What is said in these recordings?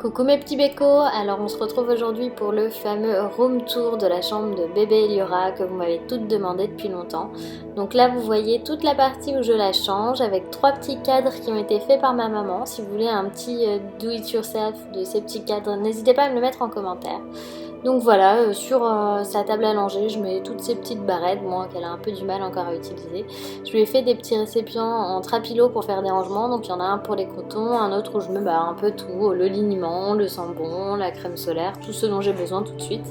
Coucou mes petits bécos, alors on se retrouve aujourd'hui pour le fameux room tour de la chambre de bébé Eliora que vous m'avez toutes demandé depuis longtemps. Donc là vous voyez toute la partie où je la change avec 3 petits cadres qui ont été faits par ma maman. Si vous voulez un petit do it yourself de ces petits cadres, n'hésitez pas à me le mettre en commentaire. Donc voilà, sur sa table à langer, je mets toutes ces petites barrettes, moi qu'elle a un peu du mal encore à utiliser. Je lui ai fait des petits récipients en trapilo pour faire des rangements, donc il y en a un pour les cotons, un autre où je mets un peu tout, le liniment, le sambon, la crème solaire, tout ce dont j'ai besoin tout de suite.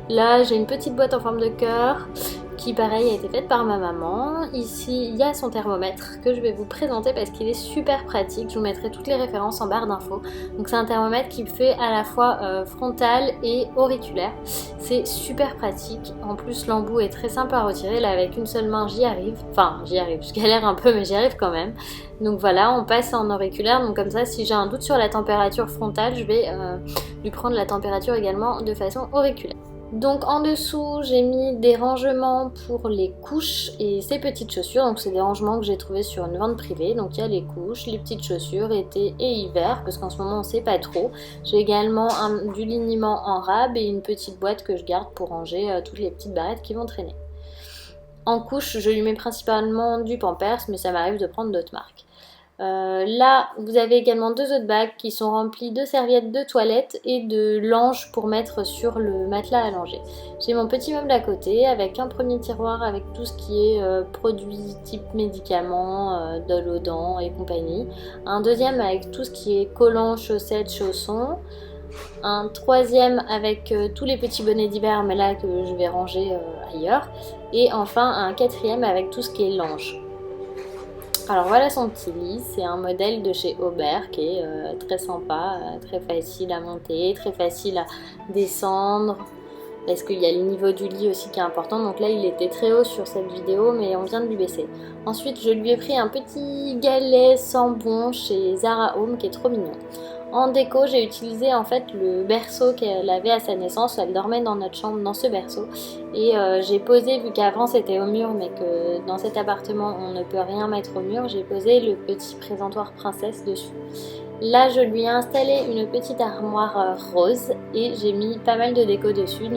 Là j'ai une petite boîte en forme de cœur qui pareil a été faite par ma maman. Ici il y a son thermomètre que je vais vous présenter parce qu'il est super pratique, je vous mettrai toutes les références en barre d'infos. Donc c'est un thermomètre qui fait à la fois frontal et auriculaire, c'est super pratique. En plus l'embout est très simple à retirer, là avec une seule main j'y arrive, je galère un peu mais j'y arrive quand même. Donc voilà, on passe en auriculaire, donc comme ça si j'ai un doute sur la température frontale, je vais lui prendre la température également de façon auriculaire. Donc en dessous j'ai mis des rangements pour les couches et ces petites chaussures, donc c'est des rangements que j'ai trouvés sur une vente privée. Donc il y a les couches, les petites chaussures été et hiver parce qu'en ce moment on sait pas trop. J'ai également du liniment en rab et une petite boîte que je garde pour ranger toutes les petites barrettes qui vont traîner. En couche je lui mets principalement du Pampers mais ça m'arrive de prendre d'autres marques. Là vous avez également 2 autres bacs qui sont remplis de serviettes de toilette et de langes pour mettre sur le matelas à langer. J'ai mon petit meuble à côté avec un premier tiroir avec tout ce qui est produits type médicaments, dol aux dents et compagnie. Un deuxième avec tout ce qui est collants, chaussettes, chaussons. Un troisième avec tous les petits bonnets d'hiver mais là que je vais ranger ailleurs. Et enfin un quatrième avec tout ce qui est lange. Alors voilà son petit lit, c'est un modèle de chez Aubert qui est très sympa, très facile à monter, très facile à descendre. Parce qu'il y a le niveau du lit aussi qui est important, donc là il était très haut sur cette vidéo mais on vient de lui baisser. Ensuite je lui ai pris un petit galet sambon chez Zara Home qui est trop mignon. En déco, j'ai utilisé en fait le berceau qu'elle avait à sa naissance, elle dormait dans notre chambre dans ce berceau. Et j'ai posé, vu qu'avant c'était au mur mais que dans cet appartement on ne peut rien mettre au mur, j'ai posé le petit présentoir princesse dessus. Là je lui ai installé une petite armoire rose et j'ai mis pas mal de déco dessus.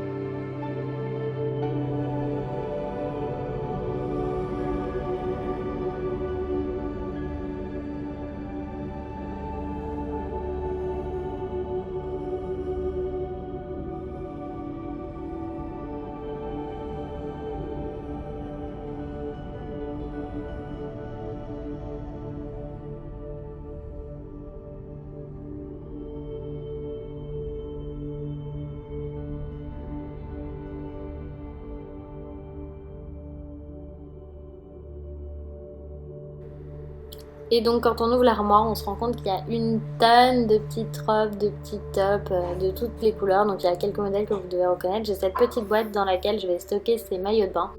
Et donc quand on ouvre l'armoire, on se rend compte qu'il y a une tonne de petites robes, de petits tops, de toutes les couleurs. Donc il y a quelques modèles que vous devez reconnaître. J'ai cette petite boîte dans laquelle je vais stocker ces maillots de bain.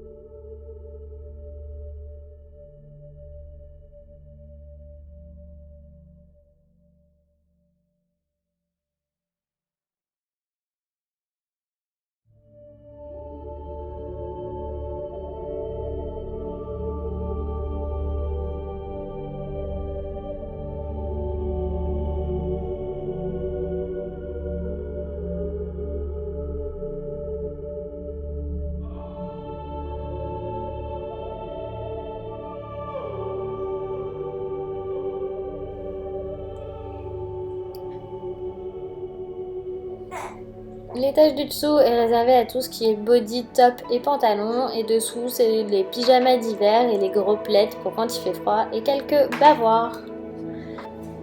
L'étage du dessous est réservé à tout ce qui est body, top et pantalon. Et dessous, c'est les pyjamas d'hiver et les gros plaids pour quand il fait froid et quelques bavoirs.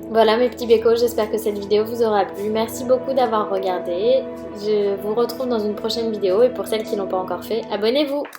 Voilà mes petits bécos, j'espère que cette vidéo vous aura plu. Merci beaucoup d'avoir regardé. Je vous retrouve dans une prochaine vidéo et pour celles qui ne l'ont pas encore fait, abonnez-vous!